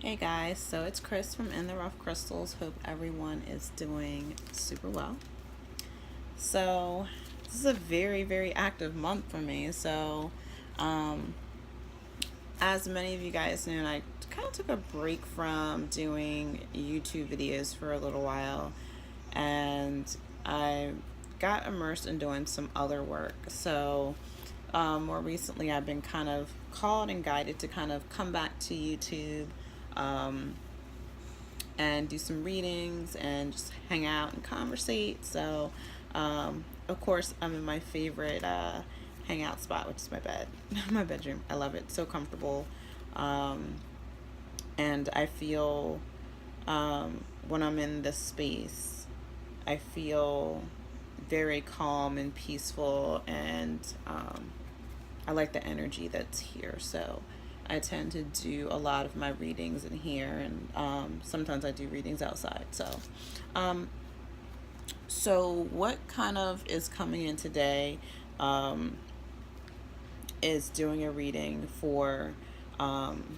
Hey guys, so it's Chris from In the Rough Crystals. Hope everyone is doing super well. So, this is a very, very active month for me. Um, as many of you guys know, I kind of took a break from doing YouTube videos for a little while, and I got immersed in doing some other work. More recently, I've been kind of called and guided to kind of come back to YouTube. Um, and do some readings and just hang out and conversate. Of course, I'm in my favorite hangout spot, which is my bed, my bedroom. I love it. So comfortable. Um, and I feel when I'm in this space, I feel very calm and peaceful, and I like the energy that's here. So I tend to do a lot of my readings in here, and sometimes I do readings outside. Um, so what kind of is coming in today um, is doing a reading for um,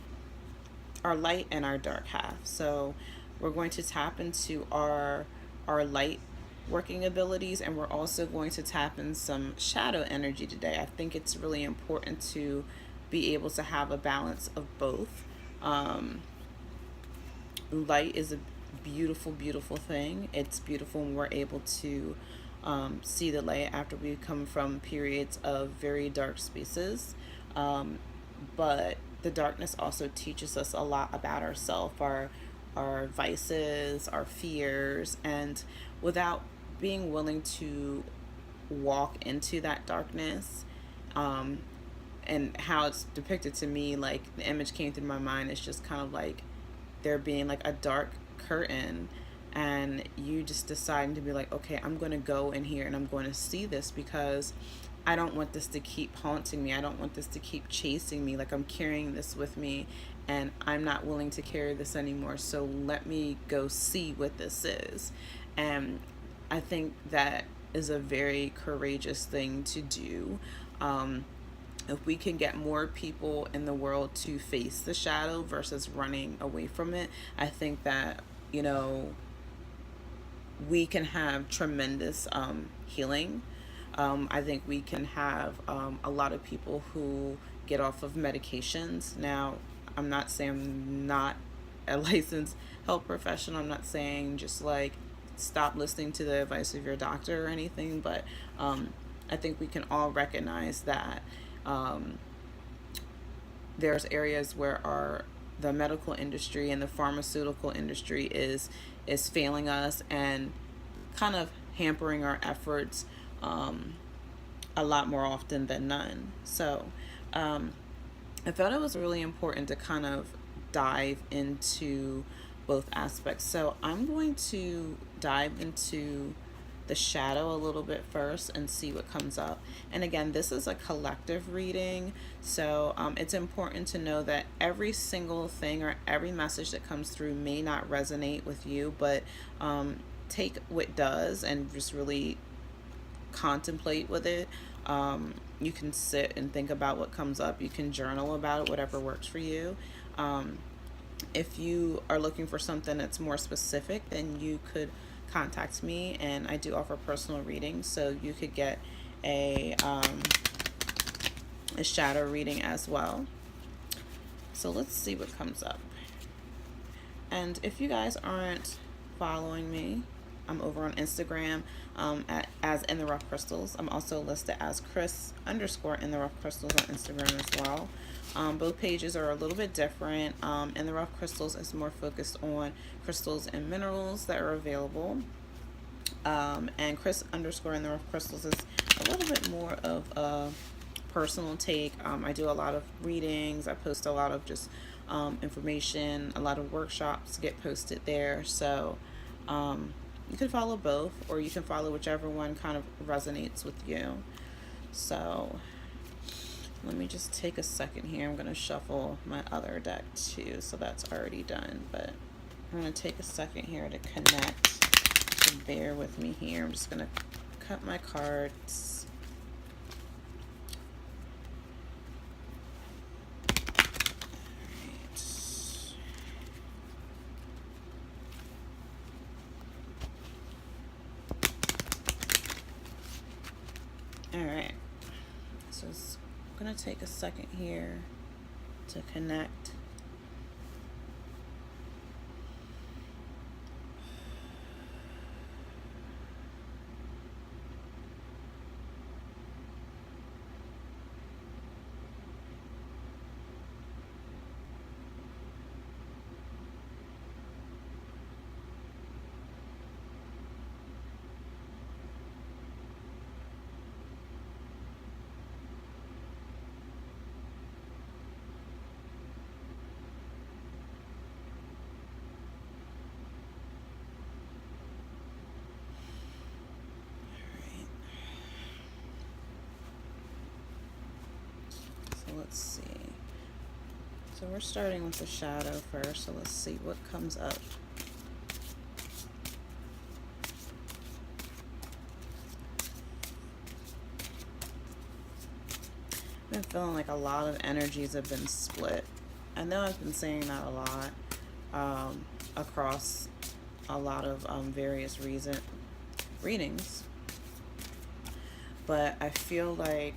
our light and our dark half. So we're going to tap into our light working abilities, and we're also going to tap in some shadow energy today. I think it's really important to be able to have a balance of both. um, Light is a beautiful, beautiful thing. It's beautiful when we're able to see the light after we come from periods of very dark spaces. Um, but the darkness also teaches us a lot about ourselves, our vices, our fears, and without being willing to walk into that darkness, um, and how it's depicted to me, like the image came through my mind, it's just kind of like there being like a dark curtain, and you just deciding to be like, okay, I'm going to go in here and I'm going to see this, because I don't want this to keep haunting me. I don't want this to keep chasing me. Like, I'm carrying this with me and I'm not willing to carry this anymore. So let me go see what this is. And I think that is a very courageous thing to do. If we can get more people in the world to face the shadow versus running away from it, I think that, you know, we can have tremendous healing. I think we can have a lot of people who get off of medications. Now, I'm not saying I'm not a licensed health professional. I'm not saying just like stop listening to the advice of your doctor or anything, but I think we can all recognize that um, there's areas where the medical industry and the pharmaceutical industry is failing us and kind of hampering our efforts a lot more often than none. Um, I felt it was really important to kind of dive into both aspects. So I'm going to dive into the shadow a little bit first and see what comes up. And again, this is a collective reading, so it's important to know that every single thing or every message that comes through may not resonate with you, but take what does and just really contemplate with it. You can sit and think about what comes up. You can journal about it, whatever works for you. Um, if you are looking for something that's more specific, then you could contact me, and I do offer personal readings, so you could get a shadow reading as well. So let's see what comes up. And if you guys aren't following me, I'm over on Instagram as In the Rough Crystals. I'm also listed as Chris _ In the Rough Crystals on Instagram as well. Both pages are a little bit different. In the Rough Crystals is more focused on crystals and minerals that are available. And Chris _ In the Rough Crystals is a little bit more of a personal take. I do a lot of readings. I post a lot of just information. A lot of workshops get posted there. So you can follow both, or you can follow whichever one kind of resonates with you. So let me just take a second here. I'm going to shuffle my other deck too, so that's already done. But I'm going to take a second here to connect. So bear with me here. I'm just going to cut my cards. going to take a second here to connect. Let's see. So we're starting with the shadow first, so let's see what comes up. I've been feeling like a lot of energies have been split. I know I've been saying that a lot across a lot of various readings, but I feel like,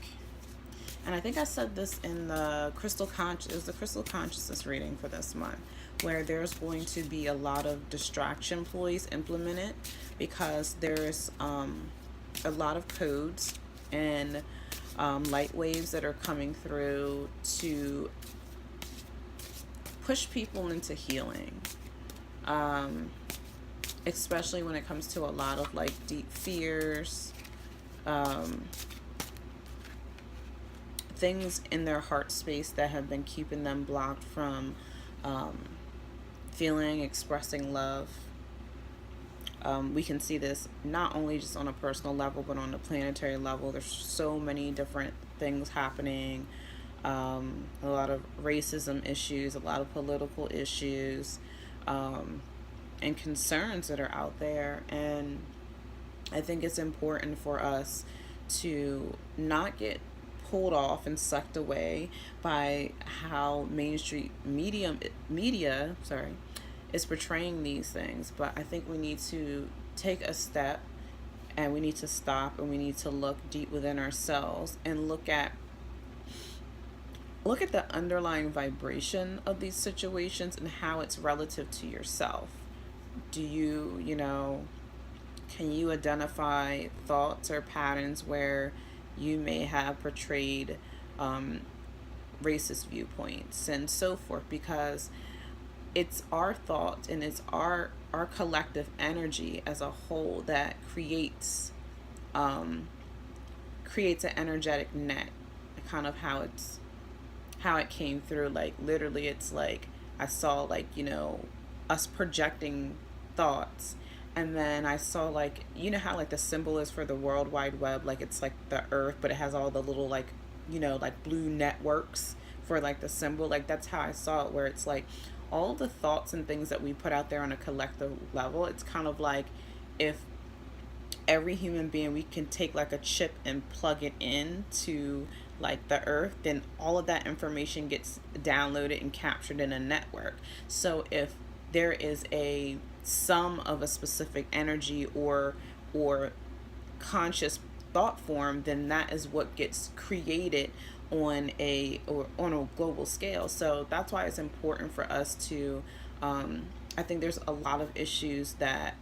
and I think I said this in the Crystal Consciousness reading for this month, where there's going to be a lot of distraction ploys implemented because there's a lot of codes and light waves that are coming through to push people into healing, especially when it comes to a lot of like deep fears, things in their heart space that have been keeping them blocked from feeling, expressing love. We can see this not only just on a personal level, but on a planetary level. There's so many different things happening. A lot of racism issues, a lot of political issues, and concerns that are out there. And I think it's important for us to not get pulled off and sucked away by how mainstream media is portraying these things. But I think we need to take a step, and we need to stop, and we need to look deep within ourselves and look at the underlying vibration of these situations and how it's relative to yourself. Do you, can you identify thoughts or patterns where you may have portrayed racist viewpoints and so forth? Because it's our thoughts and it's our collective energy as a whole that creates an energetic net. Kind of how it came through. Like literally, it's like I saw like us projecting thoughts. And then I saw like, how like the symbol is for the World Wide Web, like it's like the earth, but it has all the little like, like blue networks for like the symbol. Like that's how I saw it, where it's like all the thoughts and things that we put out there on a collective level. It's kind of like if every human being, we can take like a chip and plug it in to like the earth, then all of that information gets downloaded and captured in a network. So if there is a sum of a specific energy or conscious thought form, then that is what gets created on a global scale. So that's why it's important for us to I think there's a lot of issues that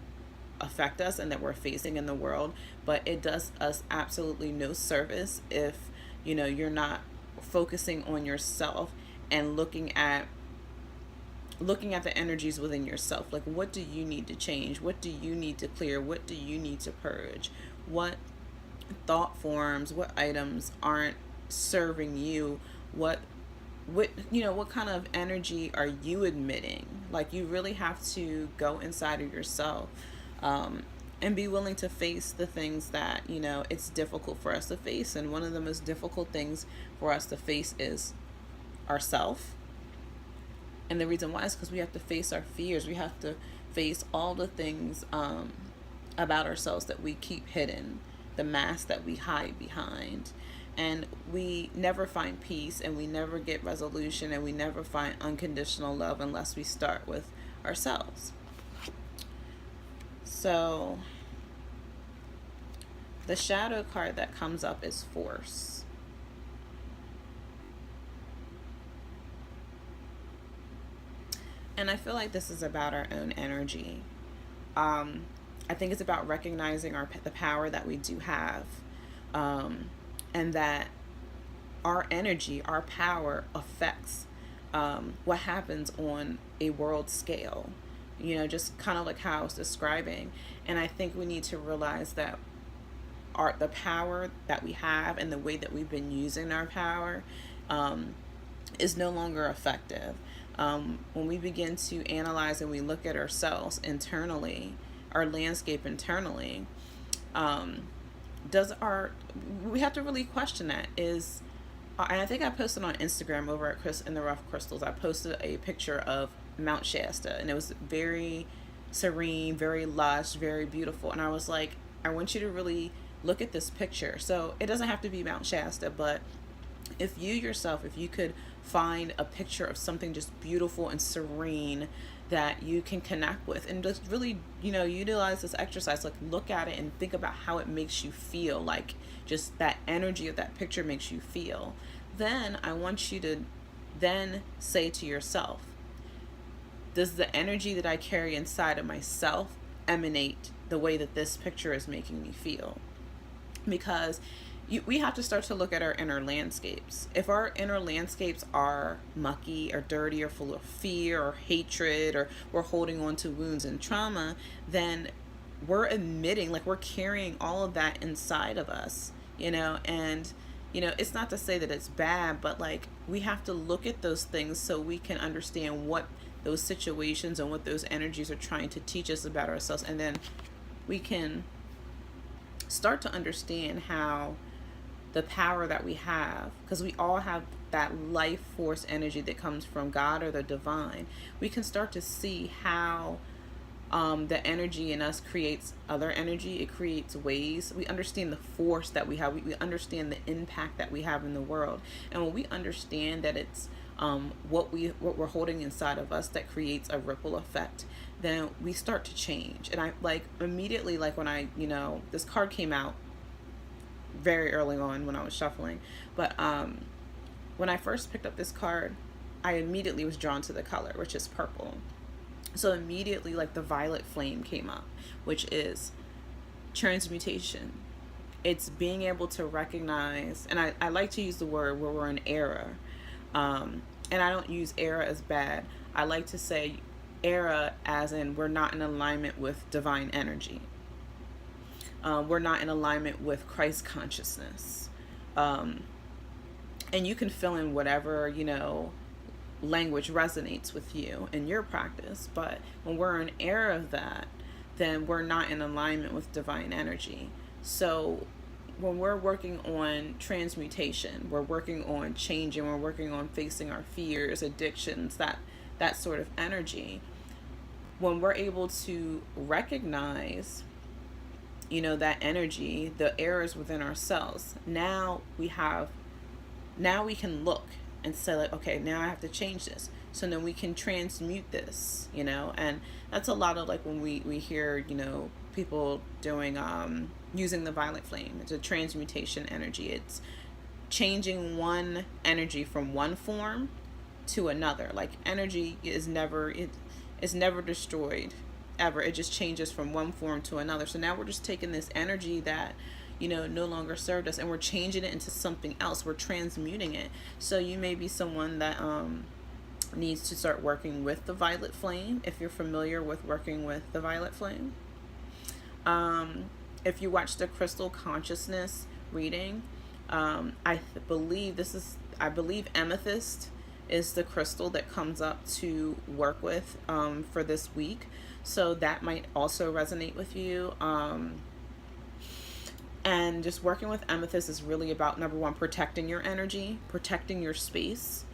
affect us and that we're facing in the world, but it does us absolutely no service if you're not focusing on yourself and looking at the energies within yourself. Like, what do you need to change? What do you need to clear? What do you need to purge? What thought forms, what items aren't serving you? What kind of energy are you admitting? Like, you really have to go inside of yourself and be willing to face the things that it's difficult for us to face. And one of the most difficult things for us to face is ourself. And the reason why is because we have to face our fears. We have to face all the things about ourselves that we keep hidden, the mask that we hide behind. And we never find peace, and we never get resolution, and we never find unconditional love unless we start with ourselves. So the shadow card that comes up is Force. And I feel like this is about our own energy. Um, I think it's about recognizing the power that we do have, um, and that our energy, our power affects what happens on a world scale. Just kind of like how I was describing. And I think we need to realize that the power that we have and the way that we've been using our power um, is no longer effective. When we begin to analyze and we look at ourselves internally, our landscape internally, um, does our we have to really question that. And I think I posted on Instagram over at Chris in the Rough Crystals. I posted a picture of Mount Shasta, and it was very serene, very lush, very beautiful. And I was like, I want you to really look at this picture. So it doesn't have to be Mount Shasta, but if you yourself, if you could find a picture of something just beautiful and serene that you can connect with, and just really, utilize this exercise, like look at it and think about how it makes you feel, like just that energy of that picture makes you feel, then I want you to then say to yourself, does the energy that I carry inside of myself emanate the way that this picture is making me feel? Because we have to start to look at our inner landscapes. If our inner landscapes are mucky or dirty or full of fear or hatred, or we're holding on to wounds and trauma, then we're emitting, like we're carrying all of that inside of us, and it's not to say that it's bad, but like we have to look at those things so we can understand what those situations and what those energies are trying to teach us about ourselves, and then we can start to understand how the power that we have, because we all have that life force energy that comes from God or the divine. We can start to see how the energy in us creates other energy. It creates ways. We understand the force that we have. We understand the impact that we have in the world. And when we understand that it's what we're holding inside of us that creates a ripple effect, then we start to change. And I like immediately, like when this card came out very early on when I was shuffling, but when I first picked up this card, I immediately was drawn to the color, which is purple. So immediately, like the violet flame came up, which is transmutation. It's being able to recognize, and I like to use the word where we're in error. And I don't use error as bad. I like to say error as in we're not in alignment with divine energy. We're not in alignment with Christ consciousness. And you can fill in whatever, language resonates with you in your practice. But when we're in error of that, then we're not in alignment with divine energy. So when we're working on transmutation, we're working on changing, we're working on facing our fears, addictions, that sort of energy. When we're able to recognize that energy, the errors within ourselves, now we can look and say, like, okay, now I have to change this. So then we can transmute this, and that's a lot of like when we hear, people doing, using the violet flame. It's a transmutation energy. It's changing one energy from one form to another. Like energy is never destroyed ever. It just changes from one form to another. So now we're just taking this energy that no longer served us, and we're changing it into something else. We're transmuting it. So you may be someone that needs to start working with the violet flame, if you're familiar with working with the violet flame. If you watch the Crystal Consciousness reading, I believe amethyst is the crystal that comes up to work with for this week. So that might also resonate with you. And just working with amethyst is really about, number one, protecting your energy, protecting your space.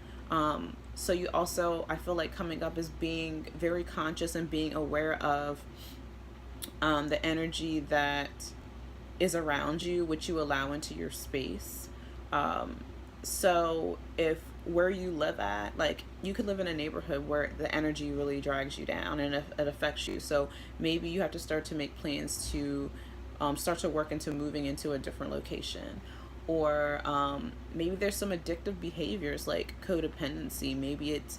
So you also, I feel like coming up is being very conscious and being aware of the energy that is around you, which you allow into your space. So if where you live at, like you could live in a neighborhood where the energy really drags you down and it affects you. So maybe you have to start to make plans to start to work into moving into a different location. Or maybe there's some addictive behaviors like codependency. Maybe it's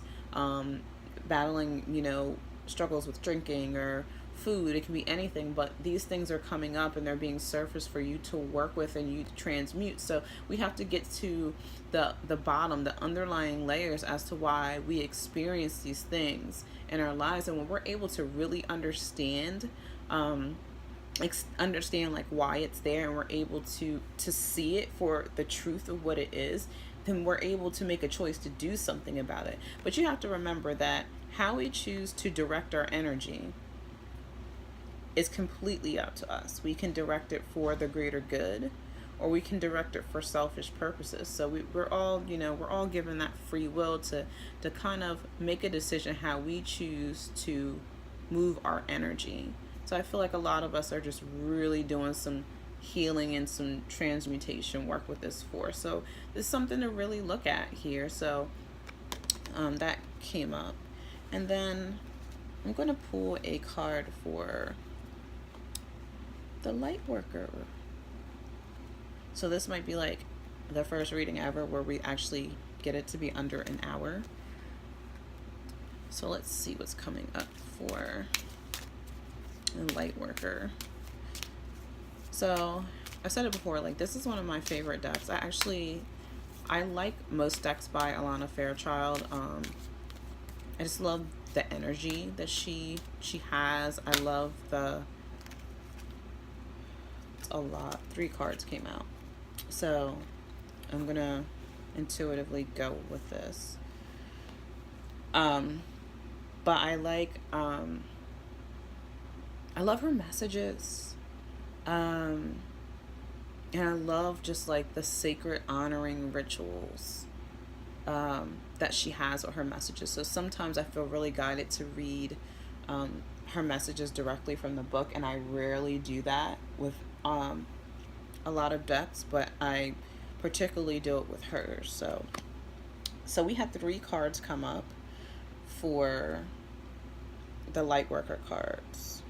battling, struggles with drinking or food. It can be anything, but these things are coming up and they're being surfaced for you to work with and you to transmute. So we have to get to the bottom, the underlying layers as to why we experience these things in our lives. And when we're able to really understand like why it's there, and we're able to see it for the truth of what it is, then we're able to make a choice to do something about it. But you have to remember that how we choose to direct our energy is completely up to us. We can direct it for the greater good, or we can direct it for selfish purposes. So we're all, we're all given that free will to kind of make a decision how we choose to move our energy. So I feel like a lot of us are just really doing some healing and some transmutation work with this force. So there's something to really look at here. So that came up. And then I'm going to pull a card for the light worker. So this might be like the first reading ever where we actually get it to be under an hour. So let's see what's coming up for the light worker. So I said it before, like this is one of my favorite decks. I like most decks by Alana Fairchild. I just love the energy that she has. I love it's a lot. 3 cards came out. So I'm gonna intuitively go with this. But I love her messages. And I love just like the sacred honoring rituals that she has with her messages. So sometimes I feel really guided to read her messages directly from the book, and I rarely do that with a lot of decks, but I particularly do it with hers. So we had 3 cards come up for the Lightworker cards.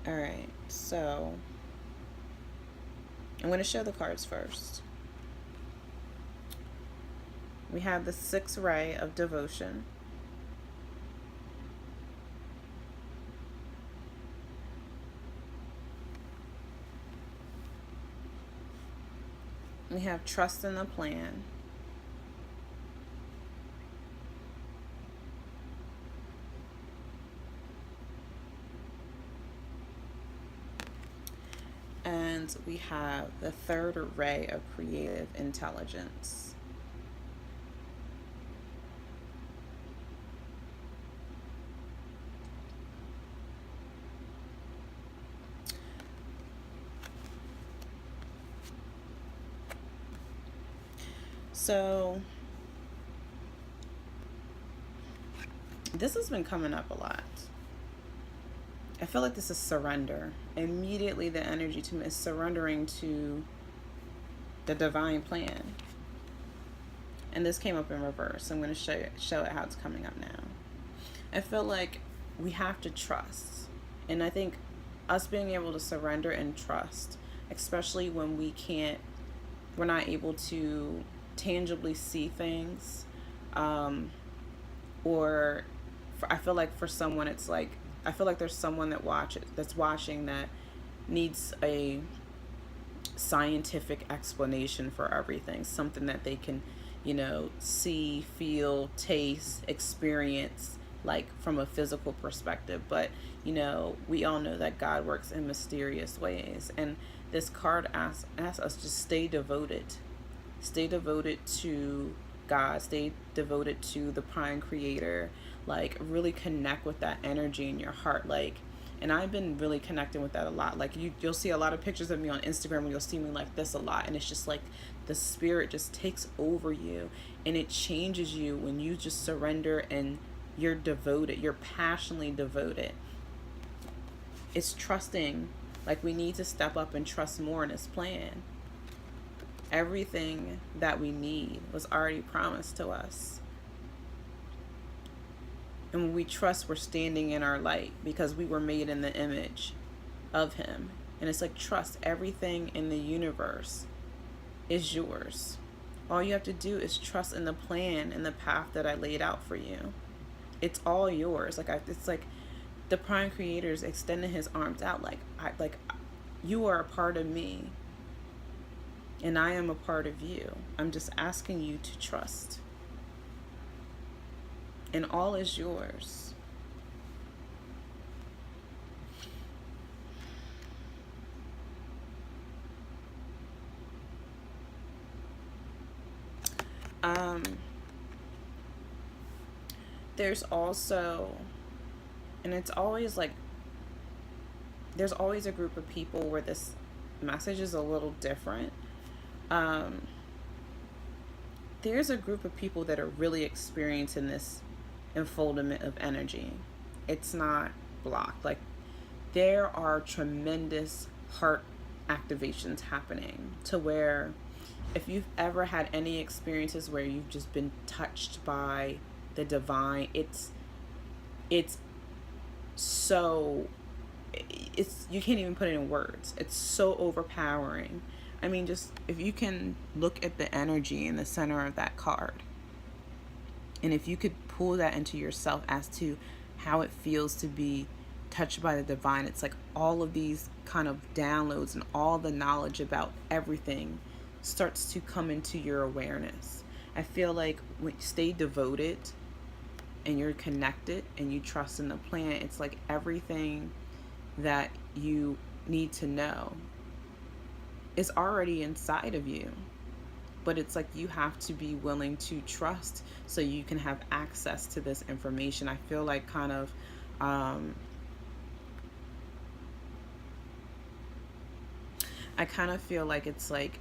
All right, so I'm going to show the cards first. We have the 6th ray of devotion. We have trust in the plan. And we have the 3rd ray of creative intelligence. So this has been coming up a lot. I feel like this is surrender. Immediately the energy to me is surrendering to the divine plan. And this came up in reverse. I'm going to show it how it's coming up now. I feel like we have to trust. And I think us being able to surrender and trust, especially when we're not able to tangibly see things, or I feel like for someone it's like, I feel like there's someone that's watching that needs a scientific explanation for everything, something that they can, see, feel, taste, experience, like from a physical perspective. But we all know that God works in mysterious ways, and this card asks us to stay devoted to God, stay devoted to the prime creator, like really connect with that energy in your heart. Like, and I've been really connecting with that a lot. Like you'll see a lot of pictures of me on Instagram and you'll see me like this a lot, and it's just like the spirit just takes over you and it changes you when you just surrender and you're devoted, you're passionately devoted. It's trusting. Like we need to step up and trust more in his plan. Everything that we need was already promised to us. And when we trust, we're standing in our light because we were made in the image of Him. And it's like, trust everything in the universe is yours. All you have to do is trust in the plan and the path that I laid out for you. It's all yours. It's like the Prime Creator is extending His arms out. You are a part of me, and I am a part of you. I'm just asking you to trust, and all is yours. There's also, and it's always like, there's always a group of people where this message is a little different. There's a group of people that are really experiencing this enfoldment of energy. It's not blocked. Like, there are tremendous heart activations happening to where, if you've ever had any experiences where you've just been touched by the divine, it's so, you can't even put it in words. It's so overpowering. I mean, just if you can look at the energy in the center of that card, and if you could pull that into yourself as to how it feels to be touched by the divine, it's like all of these kind of downloads and all the knowledge about everything starts to come into your awareness. I feel like when you stay devoted and you're connected and you trust in the plan, it's like everything that you need to know is already inside of you. But it's like you have to be willing to trust so you can have access to this information. I feel like kind of I kind of feel like it's like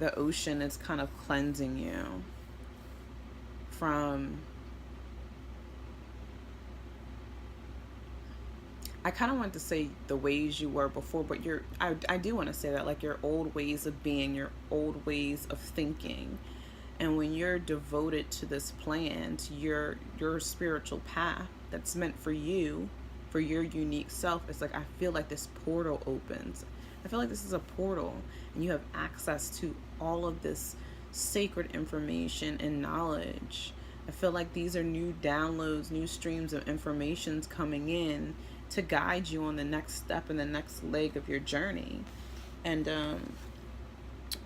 the ocean is kind of cleansing you from, I kind of want to say the ways you were before, but I do want to say that, like, your old ways of being, your old ways of thinking. And when you're devoted to this plan, to your spiritual path that's meant for you, for your unique self, it's like I feel like this portal opens. I feel like this is a portal, and you have access to all of this sacred information and knowledge. I feel like these are new downloads, new streams of informations coming in to guide you on the next step and the next leg of your journey. And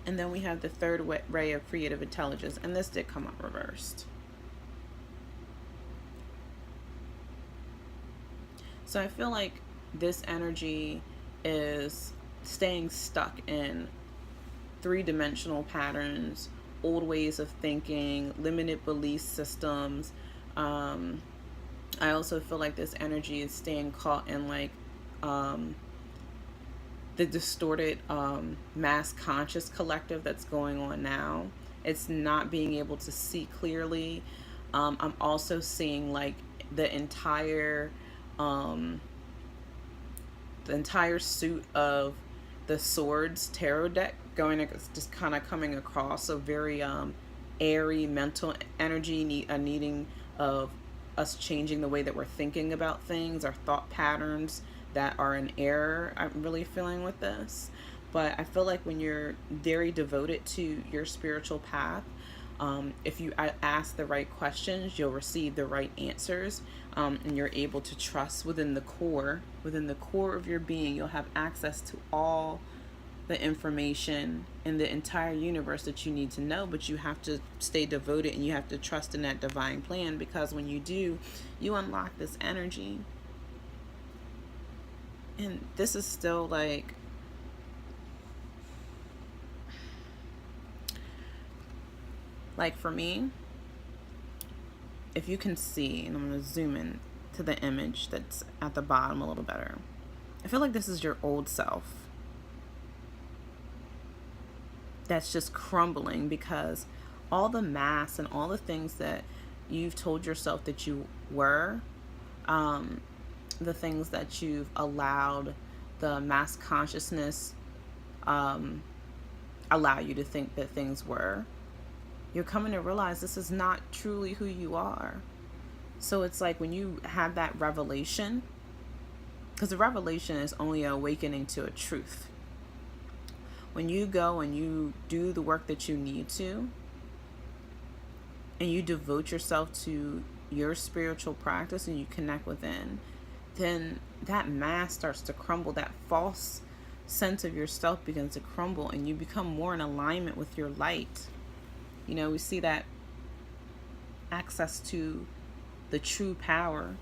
then we have the third ray of creative intelligence, and this did come up reversed. So I feel like this energy is staying stuck in three-dimensional patterns, old ways of thinking, limited belief systems. I also feel like this energy is staying caught in like the distorted mass conscious collective that's going on now. It's not being able to see clearly. I'm also seeing like the entire suit of the Swords tarot deck going, just kind of coming across a very airy mental energy, needing of us changing the way that we're thinking about things, our thought patterns that are in error. I'm really feeling with this. But I feel like when you're very devoted to your spiritual path, if you ask the right questions, you'll receive the right answers, and you're able to trust within the core of your being. You'll have access to all the information in the entire universe that you need to know, but you have to stay devoted and you have to trust in that divine plan, because when you do, you unlock this energy. And this is still like for me, if you can see, and I'm going to zoom in to the image that's at the bottom a little better, I feel like this is your old self that's just crumbling, because all the mass and all the things that you've told yourself that you were, the things that you've allowed the mass consciousness allow you to think that things were, you're coming to realize this is not truly who you are. So it's like when you have that revelation, because the revelation is only awakening to a truth. When you go and you do the work that you need to, and you devote yourself to your spiritual practice and you connect within, then that mask starts to crumble. That false sense of yourself begins to crumble, and you become more in alignment with your light. You know, we see that access to the true power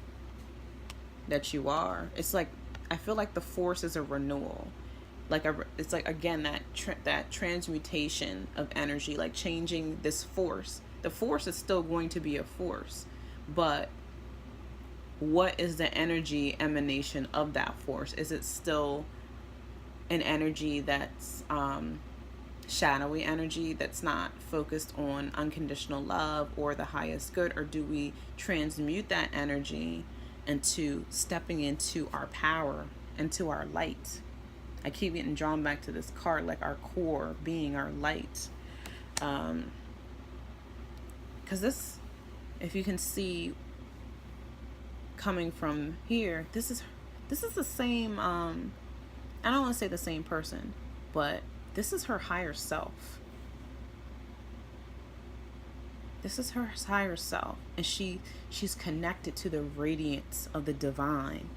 that you are. It's like, I feel like the force is a renewal. Like it's like, again, that transmutation of energy, like changing this force. The force is still going to be a force, but what is the energy emanation of that force? Is it still an energy that's shadowy energy that's not focused on unconditional love or the highest good? Or do we transmute that energy into stepping into our power, into our light? I keep getting drawn back to this card, like our core being, our light. Because this, if you can see coming from here, this is the same, I don't want to say the same person, but this is her higher self. This is her higher self, and she's connected to the radiance of the divine.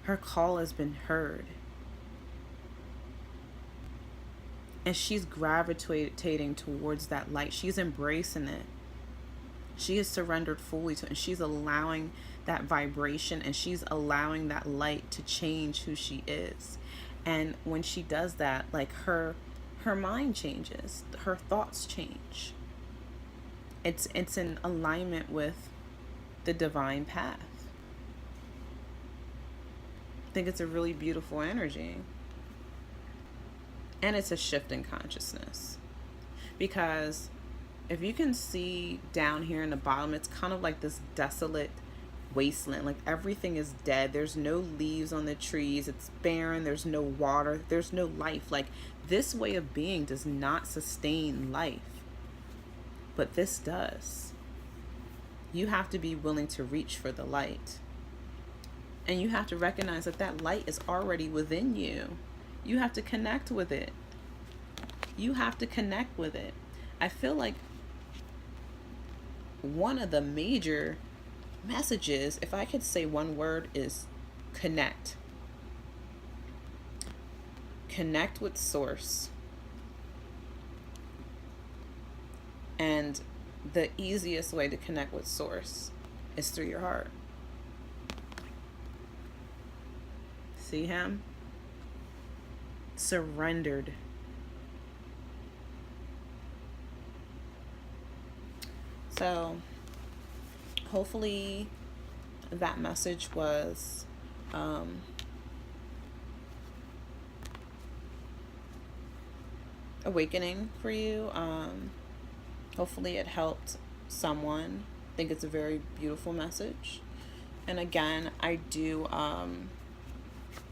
Her call has been heard, and she's gravitating towards that light. She's embracing it. She is surrendered fully to it, and she's allowing that vibration, and she's allowing that light to change who she is. And when she does that, like her mind changes, her thoughts change. It's in alignment with the divine path. I think it's a really beautiful energy. And it's a shift in consciousness. Because if you can see down here in the bottom, it's kind of like this desolate wasteland. Like everything is dead. There's no leaves on the trees. It's barren. There's no water. There's no life. Like this way of being does not sustain life. But this does. You have to be willing to reach for the light. And you have to recognize that that light is already within you. You have to connect with it. You have to connect with it. I feel like one of the major messages, if I could say one word, is connect. Connect with source. And the easiest way to connect with source is through your heart. See him? Surrendered. So hopefully that message was awakening for you. Hopefully it helped someone. I think it's a very beautiful message. And again, I do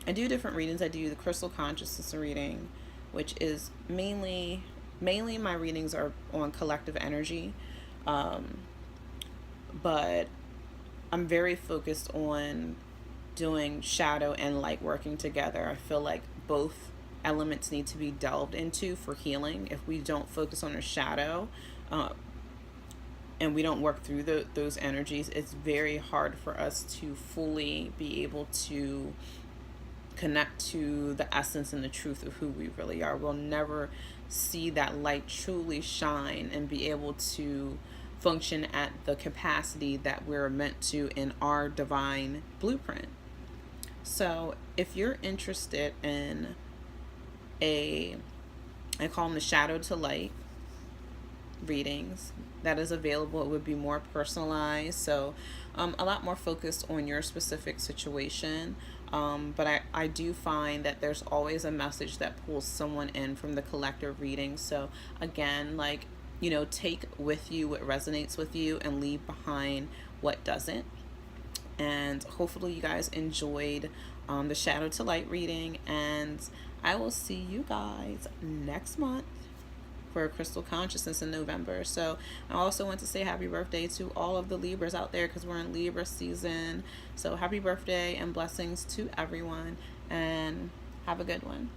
different readings. I do the crystal consciousness reading, which is mainly my readings are on collective energy. But I'm very focused on doing shadow and light working together. I feel like both elements need to be delved into for healing. If we don't focus on our shadow, and we don't work through those energies, it's very hard for us to fully be able to connect to the essence and the truth of who we really are. We'll never see that light truly shine and be able to function at the capacity that we're meant to in our divine blueprint. So if you're interested in I call them the shadow to light readings, that is available. It would be more personalized, so a lot more focused on your specific situation. But I do find that there's always a message that pulls someone in from the collective reading. So again, like, take with you what resonates with you and leave behind what doesn't. And hopefully you guys enjoyed the Shadow to Light reading, and I will see you guys next month. for Crystal Consciousness in November. So I also want to say happy birthday to all of the Libras out there, because we're in Libra season. So happy birthday and blessings to everyone, and have a good one.